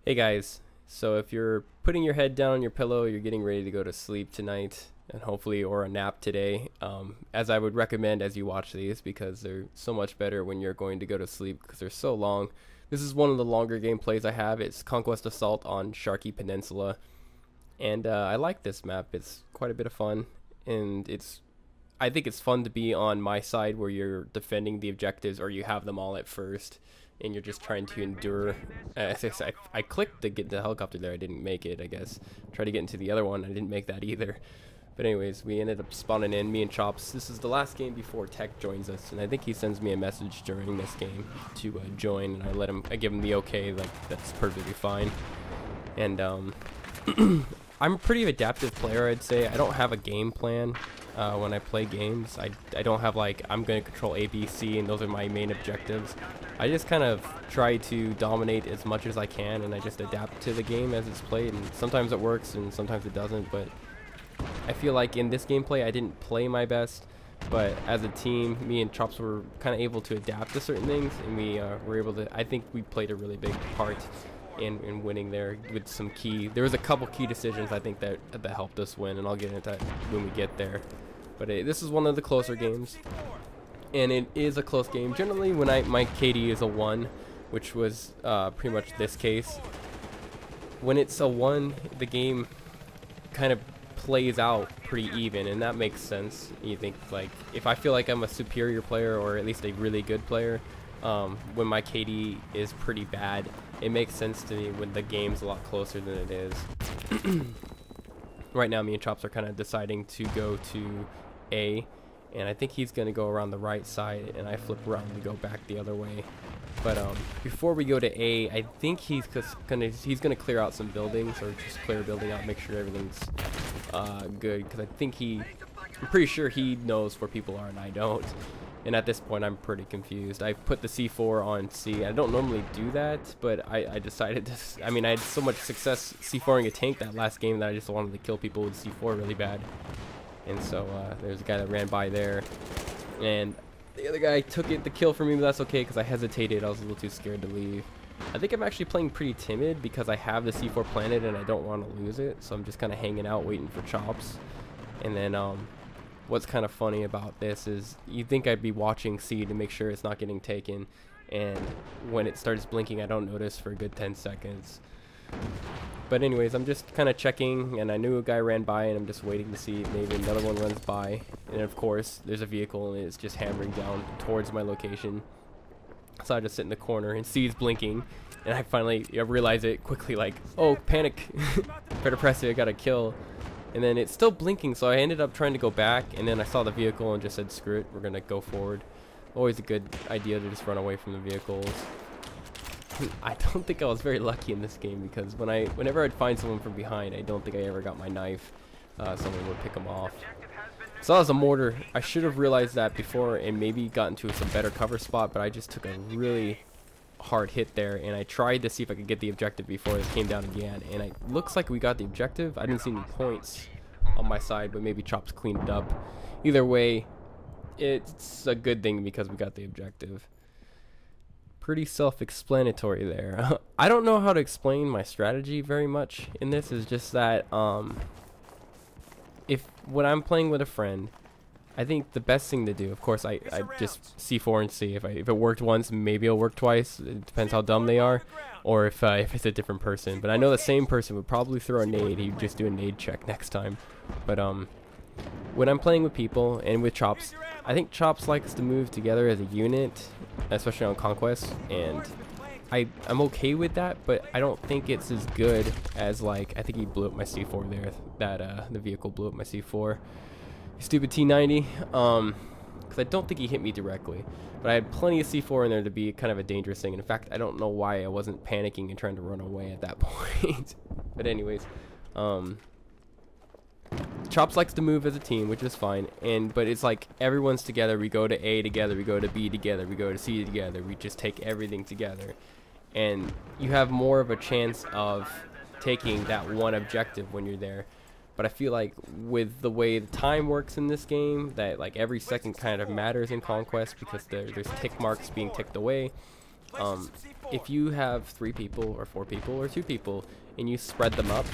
Hey guys, so if you're putting your head down on your pillow, you're getting ready to go to sleep tonight, and hopefully, or a nap today, as I would recommend as you watch these, because they're so much better when you're going to go to sleep because they're so long. This is one of the longer gameplays I have. It's Conquest Assault on Sharkey Peninsula, and I like this map. It's quite a bit of fun, and I think it's fun to be on my side where you're defending the objectives or you have them all at first and you're just trying to endure. I clicked to get the helicopter there. I didn't make it, I guess. Tried to get into the other one. I didn't make that either. But anyways, we ended up spawning in, me and Chops. This is the last game before Tech joins us, and I think he sends me a message during this game to join, and I give him the okay, like that's perfectly fine. And I'm a pretty adaptive player, I'd say. I don't have a game plan when I play games. I don't have like, I'm going to control A, B, C, and those are my main objectives. I just kind of try to dominate as much as I can, and I just adapt to the game as it's played, and sometimes it works and sometimes it doesn't. But I feel like in this gameplay I didn't play my best, but as a team, me and Chops were kind of able to adapt to certain things, and we were able to, I think we played a really big part in winning there with some key. There was a couple key decisions I think that helped us win, and I'll get into that when we get there. But this is one of the closer games, and it is a close game. Generally, when my KD is a 1, which was pretty much this case, when it's a 1, the game kind of plays out pretty even, and that makes sense. You think, like, if I feel like I'm a superior player, or at least a really good player, when my KD is pretty bad, it makes sense to me when the game's a lot closer than it is. Right now, me and Chops are kind of deciding to go to A, and I think he's going to go around the right side, and I flip around to go back the other way. But before we go to A, I think he's gonna clear out some buildings, or just clear a building out, make sure everything's good, because I'm pretty sure he knows where people are and I don't. And at this point, I'm pretty confused. I put the C4 on C. I don't normally do that, but I decided to. I mean, I had so much success C4ing a tank that last game that I just wanted to kill people with C4 really bad. And so there's a guy that ran by there, and the other guy took the kill for me, but that's okay because I hesitated. I was a little too scared to leave. I think I'm actually playing pretty timid because I have the C4 planted and I don't want to lose it. So I'm just kind of hanging out, waiting for Chops. And then what's kind of funny about this is you'd think I'd be watching C to make sure it's not getting taken, and when it starts blinking I don't notice for a good 10 seconds. But anyways, I'm just kind of checking, and I knew a guy ran by, and I'm just waiting to see if maybe another one runs by. And of course there's a vehicle and it's just hammering down towards my location, so I just sit in the corner and see it's blinking, and I finally realize it quickly, like, oh, panic. Better press it, I got a kill. And then it's still blinking, so I ended up trying to go back, and then I saw the vehicle and just said, screw it, we're gonna go forward. Always a good idea to just run away from the vehicles. I don't think I was very lucky in this game, because whenever I'd find someone from behind, I don't think I ever got my knife. Someone would pick them off. So that was a mortar. I should have realized that before and maybe gotten to some better cover spot, but I just took a really hard hit there, and I tried to see if I could get the objective before it came down again, and it looks like we got the objective. I didn't see any points on my side, but maybe Chops cleaned it up. Either way, it's a good thing because we got the objective. Pretty self-explanatory there. I don't know how to explain my strategy very much in this. Is just that when I'm playing with a friend, I think the best thing to do, of course, I just C4 and see if it worked once, maybe it'll work twice. It depends how dumb they are, or if it's a different person. But I know the same person would probably throw a nade. He'd just do a nade check next time. But when I'm playing with people and with Chops, I think Chops likes to move together as a unit, especially on Conquest, and I'm okay with that, but I don't think it's as good as, like, I think he blew up my C4 there. That the vehicle blew up my C4. Stupid T90, because I don't think he hit me directly, but I had plenty of C4 in there to be kind of a dangerous thing. And in fact, I don't know why I wasn't panicking and trying to run away at that point. But anyways, Chops likes to move as a team, which is fine, but it's like everyone's together. We go to A together, we go to B together, we go to C together. We just take everything together, and you have more of a chance of taking that one objective when you're there. But I feel like with the way the time works in this game, that like every second kind of matters in Conquest, because there's tick marks being ticked away. if you have 3 people or 4 people or 2 people and you spread them up,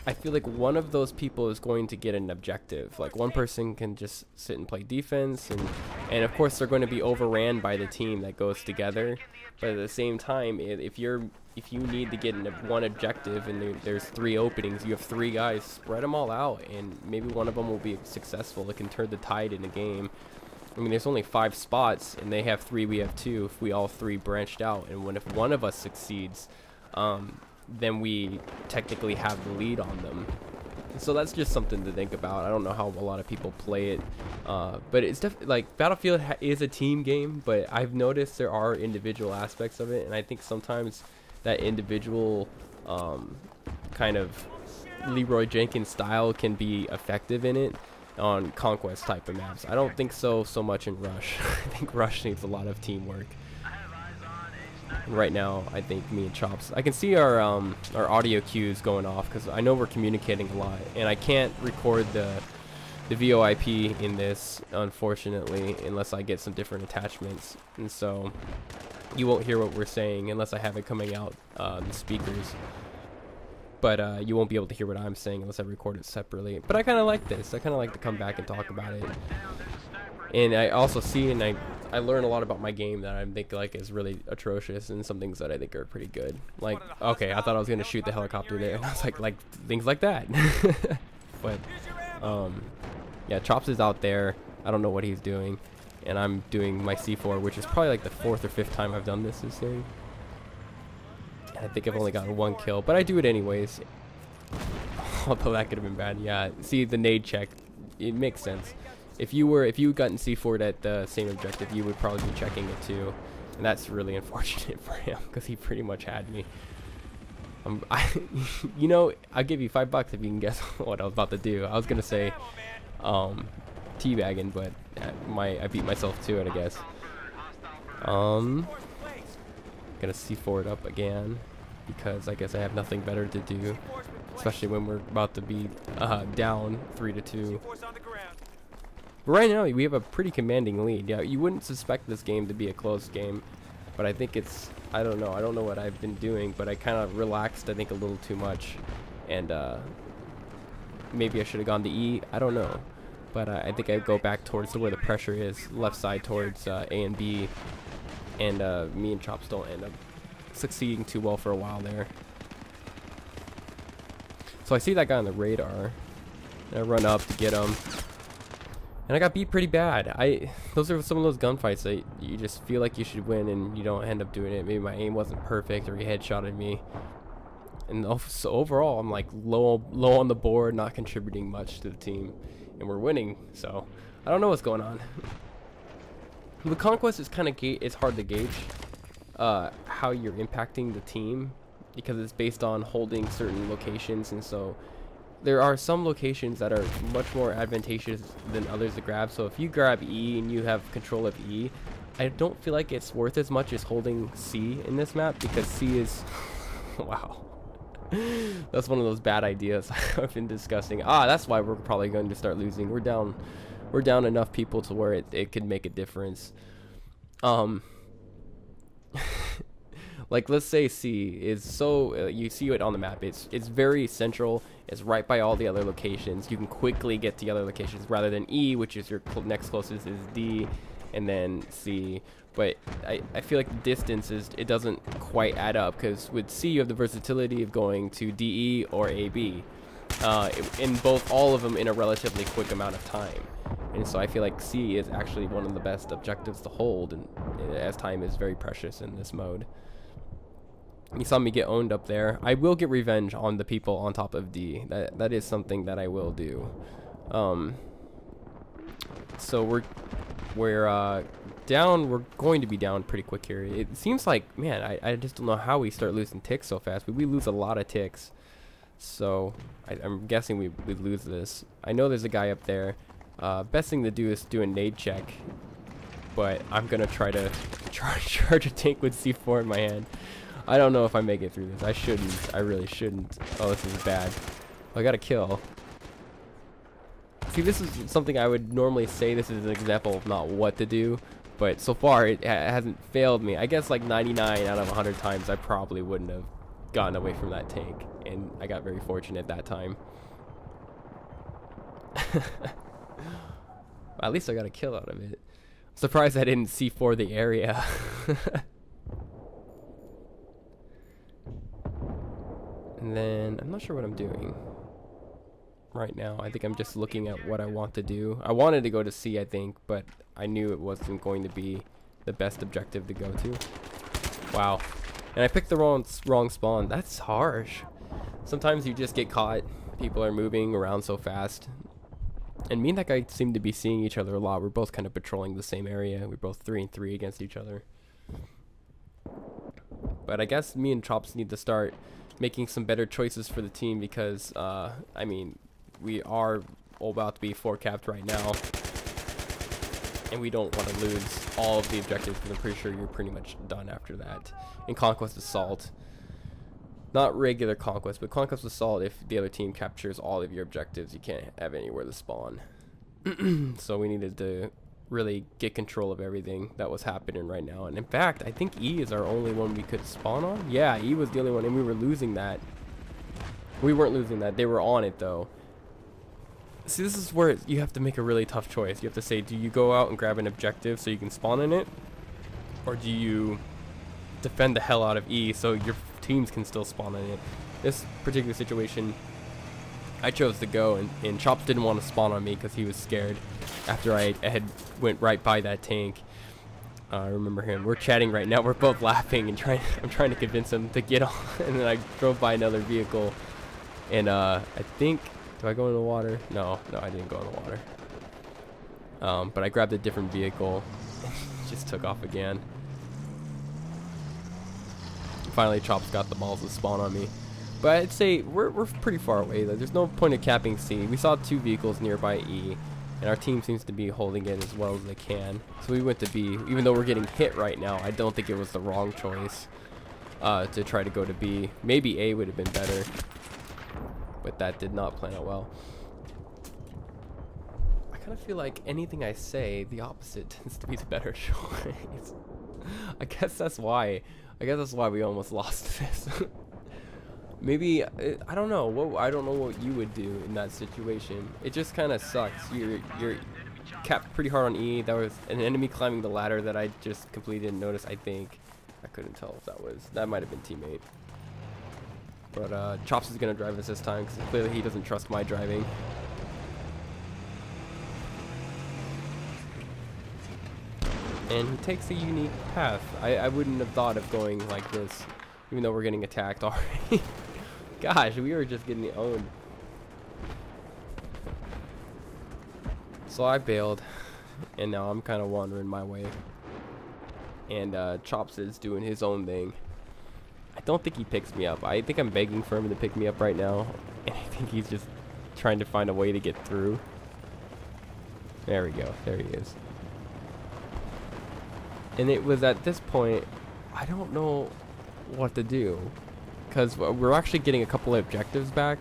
I feel like one of those people is going to get an objective. Like one person can just sit and play defense, and of course they're going to be overran by the team that goes together. But at the same time, if you need to get one objective and there's 3 openings, you have 3 guys, spread them all out, and maybe one of them will be successful. It can turn the tide in a game. I mean, there's only 5 spots, and they have 3, we have 2. If we all 3 branched out, and if one of us succeeds, then we technically have the lead on them. So that's just something to think about. I don't know how a lot of people play it, but it's definitely like Battlefield is a team game, but I've noticed there are individual aspects of it, and I think sometimes that individual kind of Leroy Jenkins style can be effective in it on conquest type of maps. I don't think so much in Rush. I think Rush needs a lot of teamwork. And right now, I think me and Chops, I can see our audio cues going off because I know we're communicating a lot, and I can't record the VoIP in this, unfortunately, unless I get some different attachments, and so you won't hear what we're saying unless I have it coming out the speakers. But you won't be able to hear what I'm saying unless I record it separately. But I kind of like this. I kind of like to come back and talk about it. And I also see, and I learn a lot about my game that I think like is really atrocious, and some things that I think are pretty good. Like, okay, I thought I was gonna shoot the helicopter there, and I was like things like that. But yeah, Chops is out there. I don't know what he's doing, and I'm doing my C4, which is probably like the 4th or 5th time I've done this game. I think I've only gotten 1 kill, but I do it anyways. Although that could have been bad. Yeah, see the nade check. It makes sense. If you gotten C4'd at the same objective, you would probably be checking it too, and that's really unfortunate for him because he pretty much had me. You know, I'll give you $5 if you can guess what I was about to do. I was gonna say teabagging, but I beat myself to it, I guess. Gonna C4 it up again because I guess I have nothing better to do, especially when we're about to be down 3-2. But right now we have a pretty commanding lead. Yeah, you wouldn't suspect this game to be a close game, but I think it's, I don't know what I've been doing, but I kind of relaxed, I think, a little too much, and maybe I should have gone to E, I don't know, but I think I go back towards where the pressure is, left side towards A and B, and me and Chops don't end up succeeding too well for a while there. So I see that guy on the radar, and I run up to get him. And I got beat pretty bad. Those are some of those gunfights that you just feel like you should win and you don't end up doing it. Maybe my aim wasn't perfect, or he headshotted me. And so overall, I'm like low on the board, not contributing much to the team, and we're winning. So I don't know what's going on. The conquest is kind of it's hard to gauge how you're impacting the team because it's based on holding certain locations, and so there are some locations that are much more advantageous than others to grab. So if you grab E and you have control of E, I don't feel like it's worth as much as holding C in this map, because C is wow, that's one of those bad ideas I've been discussing. That's why we're probably going to start losing. We're down enough people to where it could make a difference. Like, let's say C is so you see it on the map, it's very central, it's right by all the other locations, you can quickly get to the other locations, rather than E, which is your next closest, is D and then C. But I feel like the distance it doesn't quite add up, because with C you have the versatility of going to DE or AB in all of them in a relatively quick amount of time. And so I feel like C is actually one of the best objectives to hold, and as time is very precious in this mode. You saw me get owned up there. I will get revenge on the people on top of D. That is something that I will do. So we're down. We're going to be down pretty quick here. It seems like, man, I just don't know how we start losing ticks so fast. But we lose a lot of ticks. So I'm guessing we lose this. I know there's a guy up there. Best thing to do is do a nade check. But I'm gonna try to charge a tank with C4 in my hand. I don't know if I make it through this. I shouldn't. I really shouldn't. Oh, this is bad. I got a kill. See, this is something I would normally say this is an example of not what to do, But so far, it hasn't failed me. I guess like 99 out of 100 times, I probably wouldn't have gotten away from that tank. And I got very fortunate that time. At least I got a kill out of it. I'm surprised I didn't C4 the area. And then, I'm not sure what I'm doing right now. I think I'm just looking at what I want to do. I wanted to go to C, I think, but I knew it wasn't going to be the best objective to go to. Wow. And I picked the wrong spawn. That's harsh. Sometimes you just get caught. People are moving around so fast. And me and that guy seem to be seeing each other a lot. We're both kind of patrolling the same area. We're both 3 and 3 against each other. But I guess me and Chops need to start making some better choices for the team because, I mean, we are all about to be 4-capped right now. And we don't want to lose all of the objectives because I'm pretty sure you're pretty much done after that. In Conquest Assault. Not regular Conquest, but Conquest Assault, if the other team captures all of your objectives, you can't have anywhere to spawn. So we needed to really get control of everything that was happening right now. And in fact, I think E is our only one we could spawn on. Yeah, E was the only one, and we were losing that. We weren't losing that. They were on it, though. See, this is where you have to make a really tough choice. You have to say, do you go out and grab an objective so you can spawn in it? Or do you defend the hell out of E so your teams can still spawn in it? This particular situation, I chose to go, and Chops didn't want to spawn on me because he was scared after I had went right by that tank. I remember him. We're chatting right now. We're both laughing and I'm trying to convince him to get on. And then I drove by another vehicle, and I think, do I go in the water? No, I didn't go in the water. But I grabbed a different vehicle and just took off again. Finally, Chops got the balls to spawn on me. But I'd say we're pretty far away. There's no point of capping C. We saw 2 vehicles nearby E, and our team seems to be holding it as well as they can. So we went to B. Even though we're getting hit right now, I don't think it was the wrong choice to try to go to B. Maybe A would have been better, but that did not plan out well. I kind of feel like anything I say, the opposite tends to be the better choice. I guess that's why we almost lost this. Maybe, I don't know. I don't know what you would do in that situation. It just kind of sucks. You're capped pretty hard on E. That was an enemy climbing the ladder that I just completely didn't notice, I think. I couldn't tell if that might have been teammate. But Chops is going to drive us this time because clearly he doesn't trust my driving. And he takes a unique path. I wouldn't have thought of going like this, even though we're getting attacked already. Gosh, we were just getting owned. So I bailed, and now I'm kind of wandering my way. And Chops is doing his own thing. I don't think he picks me up. I think I'm begging for him to pick me up right now, and I think he's just trying to find a way to get through. There we go. There he is. And it was at this point, I don't know what to do, because we're actually getting a couple of objectives back,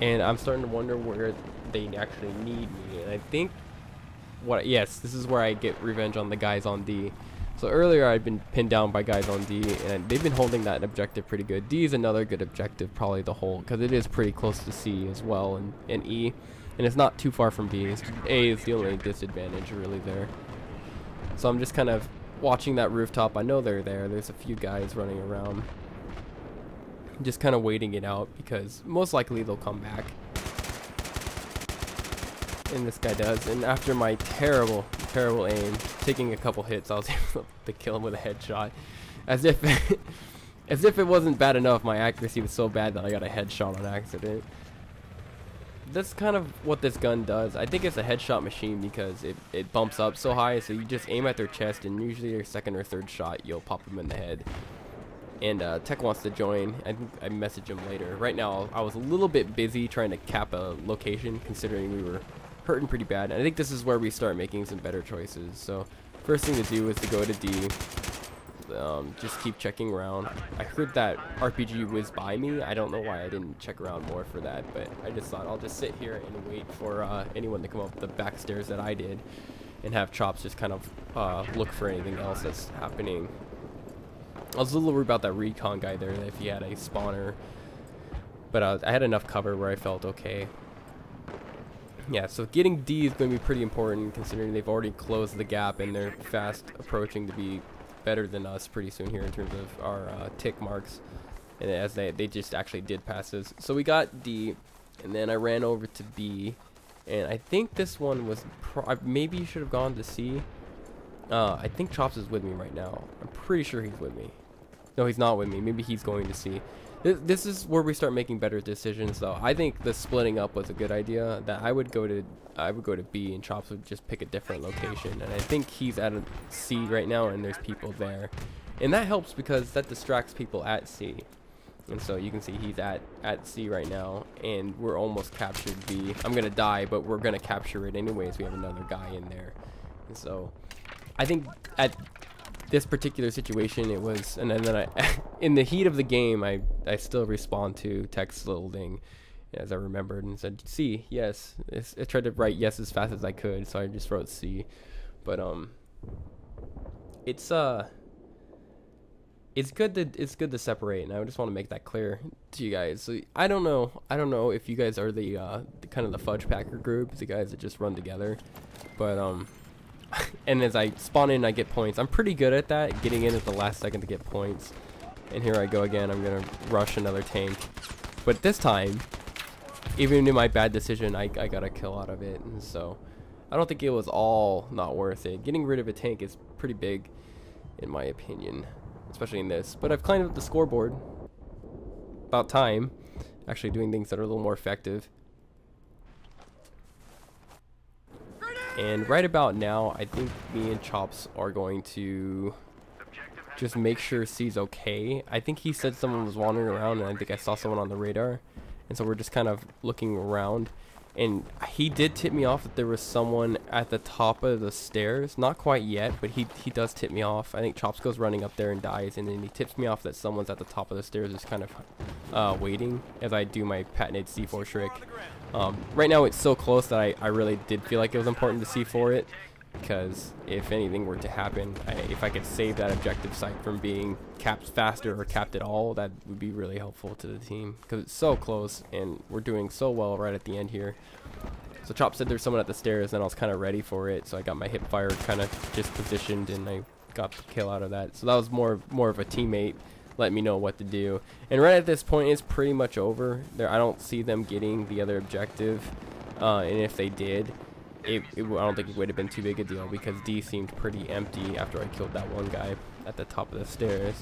and I'm starting to wonder where they actually need me. And I think yes, this is where I get revenge on the guys on D. So earlier I'd been pinned down by guys on D, and they've been holding that objective pretty good. D is another good objective probably to hold, because it is pretty close to C as well, and E, and it's not too far from B. A is the only disadvantage really there. So I'm just kind of watching that rooftop. I know they're there. There's a few guys running around. I'm just kind of waiting it out because most likely they'll come back. And this guy does. And after my terrible aim, taking a couple hits, I was able to kill him with a headshot. As if it wasn't bad enough, my accuracy was so bad that I got a headshot on accident. That's kind of what this gun does. I think it's a headshot machine because it bumps up so high, so you just aim at their chest, and usually your second or third shot you'll pop them in the head. And Tech wants to join. I think I message him later. Right now I was a little bit busy trying to cap a location, considering we were hurting pretty bad. And I think this is where we start making some better choices. So first thing to do is to go to D. Just keep checking around. I heard that RPG whiz by me. I don't know why I didn't check around more for that, but I just thought I'll just sit here and wait for anyone to come up the back stairs that I did. and have Chops just kind of look for anything else that's happening. I was a little worried about that recon guy there, if he had a spawner, but I had enough cover where I felt okay. Yeah, so getting D is going to be pretty important considering they've already closed the gap and they're fast approaching to be better than us pretty soon here in terms of our tick marks, and as they just actually did passes. So we got D, and then I ran over to B, and I think this one was maybe you should have gone to C. I think Chops is with me right now. I'm pretty sure he's with me. No, he's not with me. Maybe he's going to C. This is where we start making better decisions, though. I think the splitting up was a good idea. That I would go to B, and Chops would just pick a different location. And I think he's at a C right now, and there's people there, and that helps because that distracts people at C. And so you can see he's at C right now, and we're almost captured B. I'm gonna die, but we're gonna capture it anyways. We have another guy in there, and so I think at this particular situation it was, and then I in the heat of the game I still respond to text little ding as I remembered and said C, yes. I tried to write yes as fast as I could, so I just wrote C. But it's good to separate, and I just want to make that clear to you guys. So I don't know if you guys are the kind of the fudge packer group, the guys that just run together, but and as I spawn in, I get points. I'm pretty good at that, getting in at the last second to get points. And here I go again. I'm gonna rush another tank, but this time, even in my bad decision, I got a kill out of it. And so I don't think it was all not worth it. Getting rid of a tank is pretty big, in my opinion, especially in this. But I've climbed up the scoreboard. About time, actually doing things that are a little more effective. And right about now, I think me and Chops are going to just make sure C's okay. I think he said someone was wandering around, and I think I saw someone on the radar. And so we're just kind of looking around. And he did tip me off that there was someone at the top of the stairs. Not quite yet, but he does tip me off. I think Chops goes running up there and dies, and then he tips me off that someone's at the top of the stairs just kind of waiting as I do my patented C4 trick. Right now it's so close that I really did feel like it was important to C4 it, because if anything were to happen, if I could save that objective site from being capped faster or capped at all, that would be really helpful to the team, because it's so close and we're doing so well right at the end here. So Chop said there's someone at the stairs, and I was kind of ready for it, so I got my hip fire kind of just positioned, and I got the kill out of that. So that was more of a teammate let me know what to do. And right at this point, it's pretty much over. I don't see them getting the other objective, and if they did, I don't think it would have been too big a deal, because D seemed pretty empty after I killed that one guy at the top of the stairs.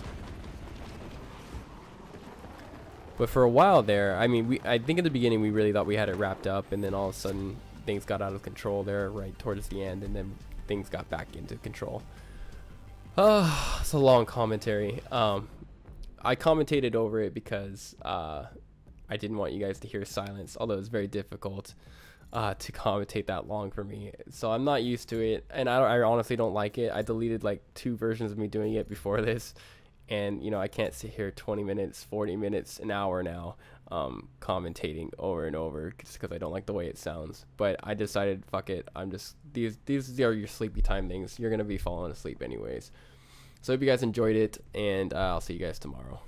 But for a while there, I mean, I think in the beginning we really thought we had it wrapped up, and then all of a sudden things got out of control there right towards the end, and then things got back into control. It's a long commentary. I commentated over it because I didn't want you guys to hear silence, although it's very difficult to commentate that long for me. So I'm not used to it, and I honestly don't like it. I deleted like 2 versions of me doing it before this, and you know, I can't sit here 20 minutes, 40 minutes, an hour now commentating over and over just because I don't like the way it sounds. But I decided, fuck it, I'm just, these are your sleepy time things. You're gonna be falling asleep anyways. So I hope you guys enjoyed it, and I'll see you guys tomorrow.